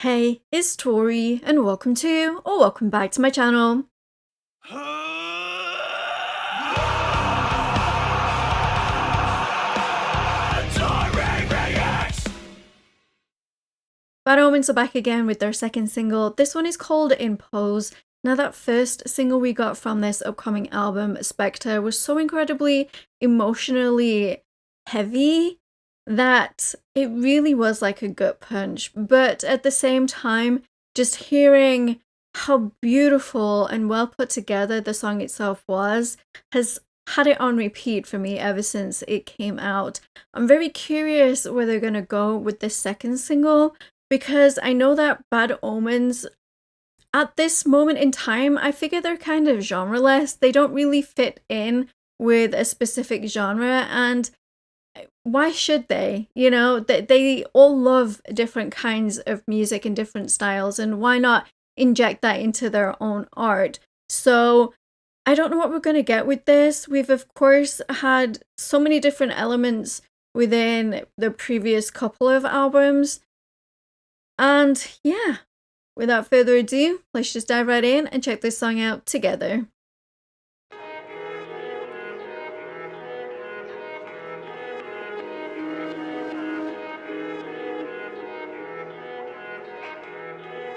Hey, it's Tori, and welcome back to my channel. Bad Omens are back again with their second single. This one is called Impose. Now, that first single we got from this upcoming album, Spectre, was so incredibly emotionally heavy that it really was like a gut punch. But at the same time, just hearing how beautiful and well put together the song itself was has had it on repeat for me ever since it came out. I'm very curious where they're gonna go with this second single, because I know that Bad Omens, at this moment in time, I figure they're kind of genreless. They don't really fit in with a specific genre, and why should they? You know, they all love different kinds of music and different styles, and why not inject that into their own art? So I don't know what we're going to get with this. We've, of course, had so many different elements within the previous couple of albums. And yeah, without further ado, let's just dive right in and check this song out together.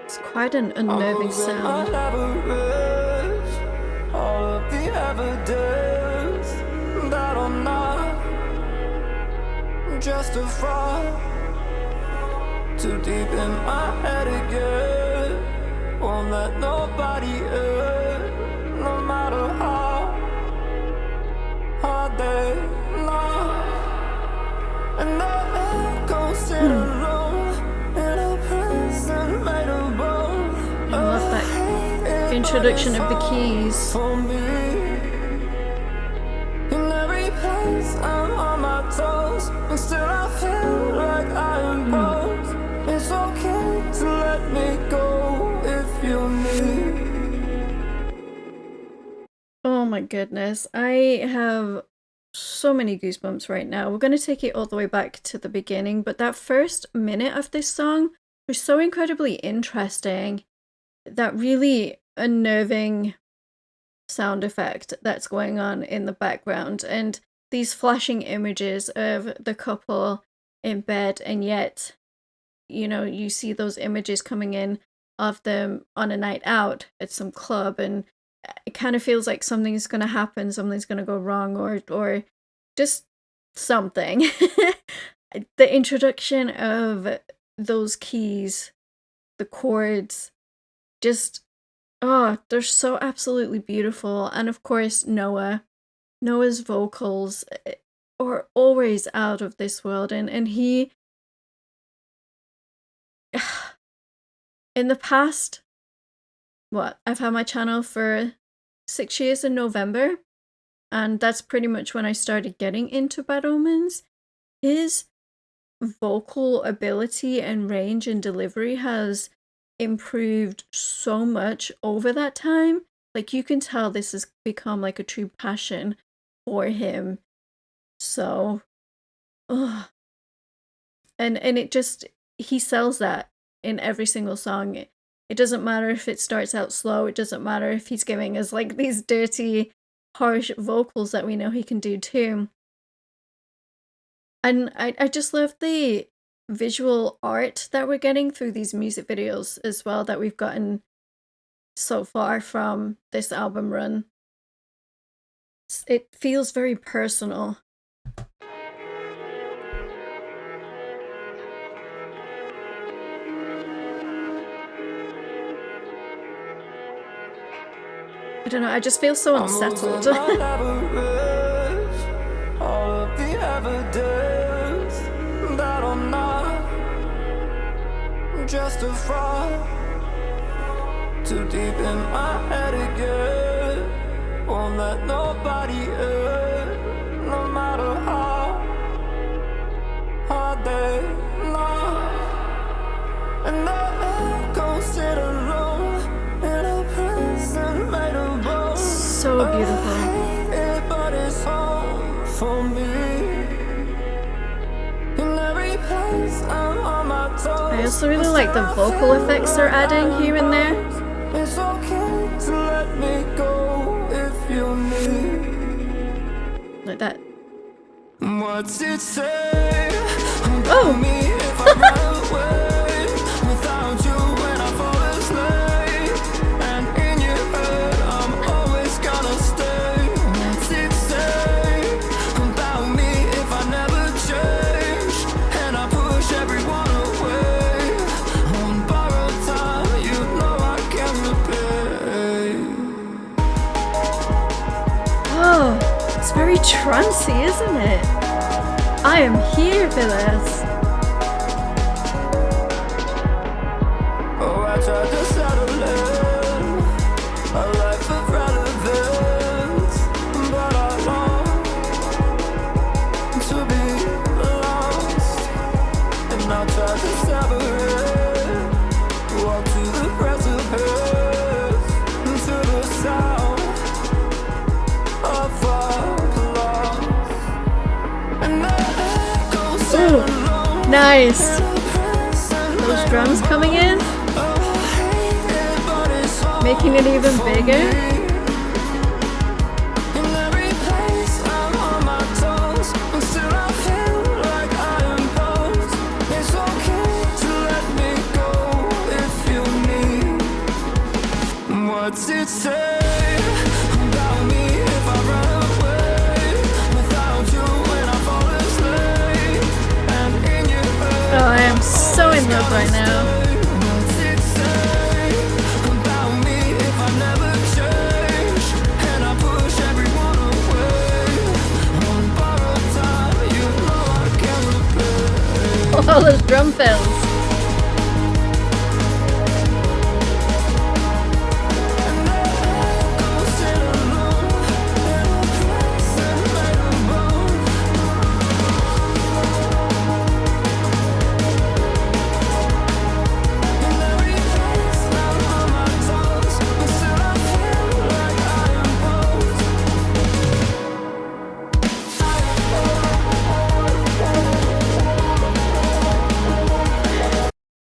It's quite an unnerving sound. All of the evidence that I'm not just a fraud, too deep in my head again. Won't let nobody in, no matter how hard they knock. And I go sit alone in a prison made of bone. I love that introduction of the keys. In every place I'm on my toes, and still I feel like I impose. It's okay to let me go if you need. Oh my goodness, I have so many goosebumps right now. We're going to take it all the way back to the beginning, but that first minute of this song was so incredibly interesting. That really unnerving sound effect that's going on in the background, and these flashing images of the couple in bed, and yet, you know, you see those images coming in of them on a night out at some club, and it kind of feels like something's going to happen, something's going to go wrong, or just something. The introduction of those keys, the chords, just, oh, they're so absolutely beautiful. And of course, Noah's vocals are always out of this world, and he in the past, I've had my channel for 6 years in November, and that's pretty much when I started getting into Bad Omens. His vocal ability and range and delivery has improved so much over that time. Like, you can tell this has become like a true passion for him. So, and it just, he sells that in every single song. It doesn't matter if it starts out slow, it doesn't matter if he's giving us like these dirty, harsh vocals that we know he can do too. And I just love the visual art that we're getting through these music videos as well that we've gotten so far from this album run. It feels very personal. I don't know, I just feel so unsettled. All of the evidence that I'm not just a fraud, too deep in my head again. Won't let nobody in, no matter how hard they knock. And I go sit alone in a prison made of bone. So beautiful. But it's home for me. In every place I'm on my toes. I also really like the vocal effects they're adding here and there. It's okay to let me go if you need. Like that. What's it say about Oh! me if I run away without you when I fall asleep? And in your head I'm always gonna stay. What's it say about me if I never change and I push everyone away? On borrowed time, you know I can't repay. Oh, it's very trancy, isn't it? I am here for this. Oh, I tried to settle in a life of relevance, but I long to be lost. And I tried to separate, walk to the precipice, to the sound of applause. And the echoes Ooh, nice. Those drums coming in, making it even bigger. in every place I'm on my toes, and still I feel like I am lost. It's okay to let me go if you need. What's it say about me if I run away without you when I fall asleep? And in your head, Oh, I am so in love right now. what's it say about me if I never change and I push everyone away? On borrowed time, you know I can't repay. All those drum fills. And the echoes sit alone in a place that made of bone. In every place I'm on my toes, and still I feel like I am both.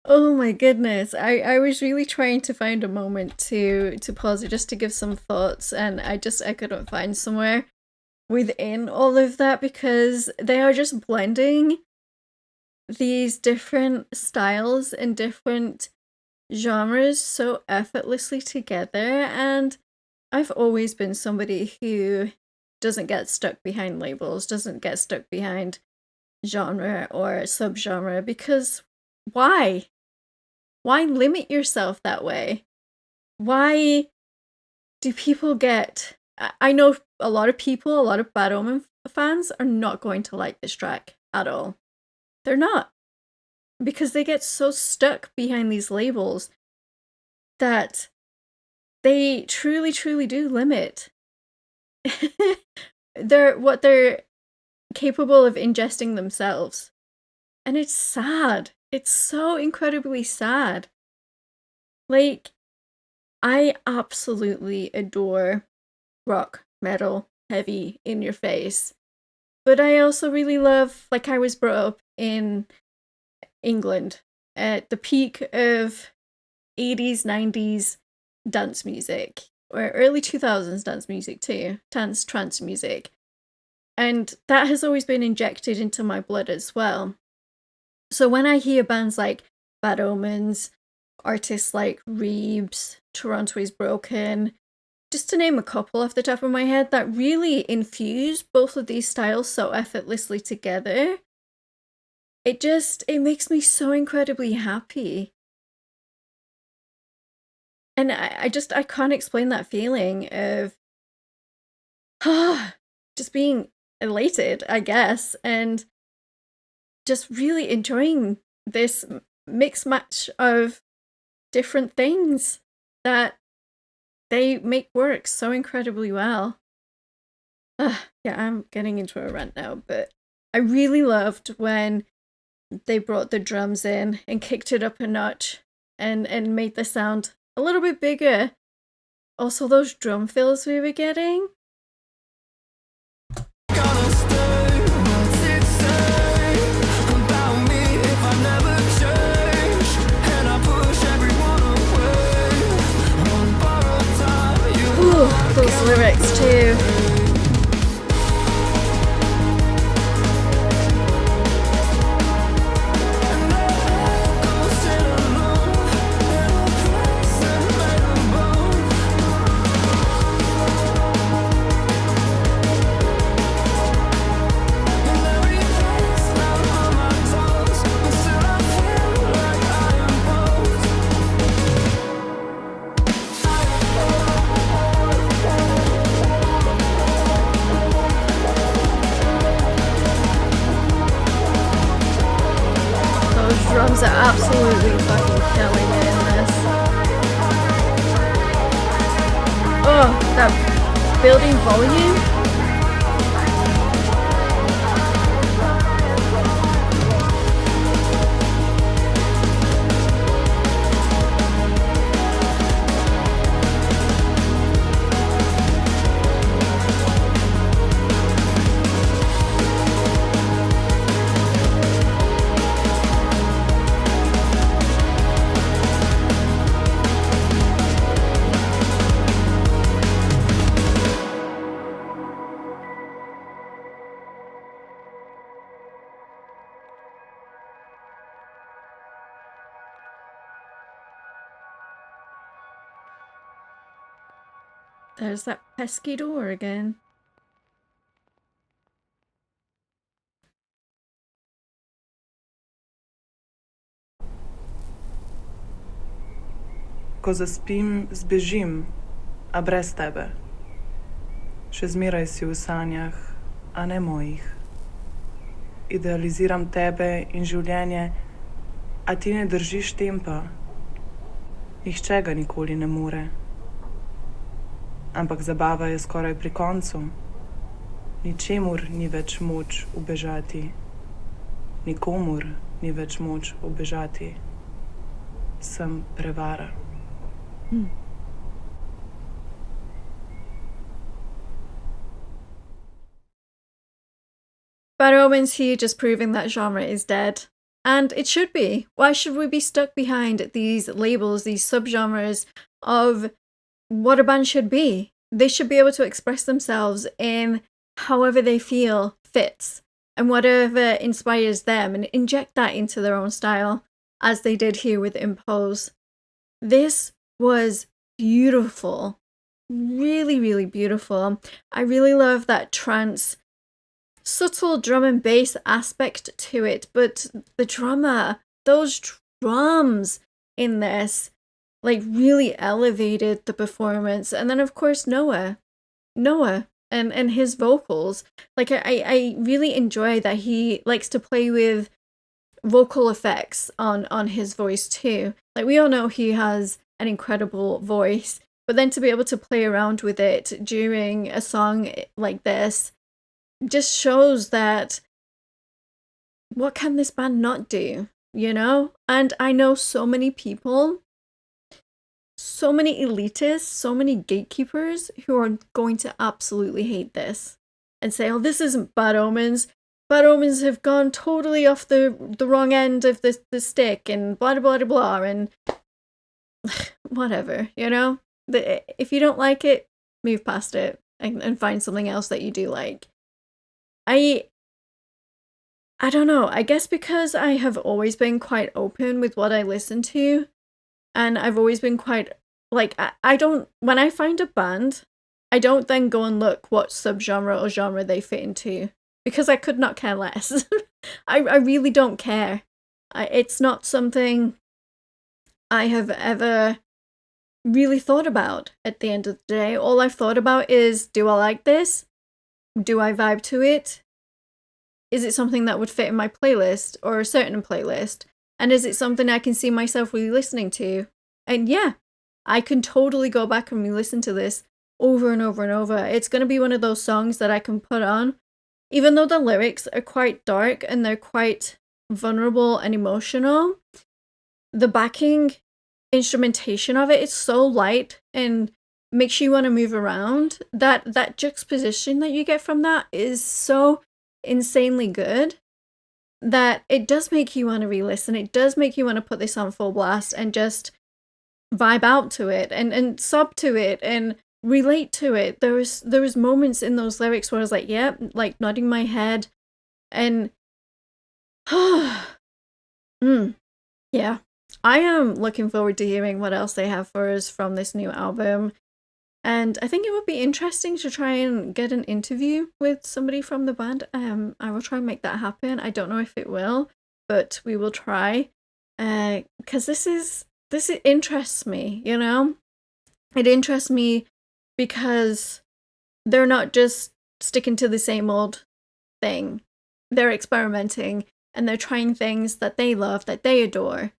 Oh my goodness. I was really trying to find a moment to pause it just to give some thoughts, and I couldn't find somewhere within all of that because they are just blending these different styles and different genres so effortlessly together. And I've always been somebody who doesn't get stuck behind labels, doesn't get stuck behind genre or subgenre, because why? Why limit yourself that way? Why do people get... I know a lot of people, a lot of Bad Omen fans are not going to like this track at all. They're not. Because they get so stuck behind these labels that they truly, truly do limit what they're capable of ingesting themselves. And it's sad. It's so incredibly sad. Like, I absolutely adore rock, metal, heavy, in your face. But I also really love, like, I was brought up in England at the peak of 80s, 90s dance music, or early 2000s dance music too, trance music. And that has always been injected into my blood as well. So when I hear bands like Bad Omens, artists like Reeves, Toronto is Broken, just to name a couple off the top of my head that really infuse both of these styles so effortlessly together, it makes me so incredibly happy. And I can't explain that feeling of just being elated, I guess, and just really enjoying this mixed match of different things that they make work so incredibly well. Yeah, I'm getting into a rant now, but I really loved when they brought the drums in and kicked it up a notch and made the sound a little bit bigger. Also, those drum fills we were getting. lyrics too. Drums are absolutely fucking killing it in this. Oh, that building volume. There's that pesky door again. Ko zaspim, zbežim, a brez tebe. Še zmeraj si v sanjah, a ne mojih. Idealiziram tebe in življenje, a ti ne držiš tempa. Nihče ga nikoli ne more. Ampak zabava je skoraj pri koncu. Ničemur ni več moč ubežati. Nikomur ni več moč ubežati. Sem prevara. Bad Omens here just proving that genre is dead. And it should be. Why should we be stuck behind these labels, these subgenres of what a band should be? They should be able to express themselves in however they feel fits and whatever inspires them and inject that into their own style, as they did here with Impose. This was beautiful. Really, really beautiful. I really love that trance, subtle drum and bass aspect to it, but the drummer, those drums in this, like, really elevated the performance. And then, of course, Noah and his vocals. Like, I really enjoy that he likes to play with vocal effects on his voice too. Like, we all know he has an incredible voice, but then to be able to play around with it during a song like this just shows that what can this band not do, you know? And I know so many people, so many elitists, so many gatekeepers who are going to absolutely hate this and say, oh, this isn't Bad Omens. Bad Omens have gone totally off the wrong end of the stick and blah, blah, blah, blah, and whatever, you know? If you don't like it, move past it and find something else that you do like. I don't know, I guess because I have always been quite open with what I listen to, and I've always been quite, like, I don't, when I find a band, I don't then go and look what subgenre or genre they fit into, because I could not care less. I really don't care. It's not something I have ever really thought about at the end of the day. All I've thought about is, do I like this? Do I vibe to it? Is it something that would fit in my playlist or a certain playlist? And is it something I can see myself really listening to? And yeah, I can totally go back and re-listen to this over and over and over. It's going to be one of those songs that I can put on. Even though the lyrics are quite dark and they're quite vulnerable and emotional, the backing instrumentation of it is so light and makes you want to move around. That juxtaposition that you get from that is so insanely good that it does make you want to re-listen. It does make you want to put this on full blast and just vibe out to it and sob to it and relate to it. There was moments in those lyrics where I was like, yeah, like nodding my head, and yeah. I am looking forward to hearing what else they have for us from this new album. And I think it would be interesting to try and get an interview with somebody from the band. I will try and make that happen. I don't know if it will, but we will try. Because this interests me, you know? It interests me because they're not just sticking to the same old thing. They're experimenting and they're trying things that they love, that they adore.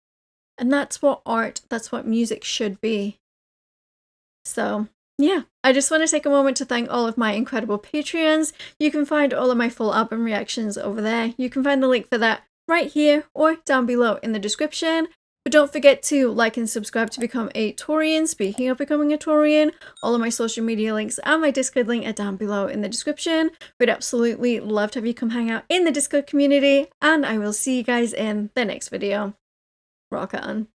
And that's what that's what music should be. So, yeah, I just want to take a moment to thank all of my incredible Patreons. You can find all of my full album reactions over there. You can find the link for that right here or down below in the description. But don't forget to like and subscribe to become a Taurian. Speaking of becoming a Taurian, all of my social media links and my Discord link are down below in the description. We'd absolutely love to have you come hang out in the Discord community, and I will see you guys in the next video. Rock on.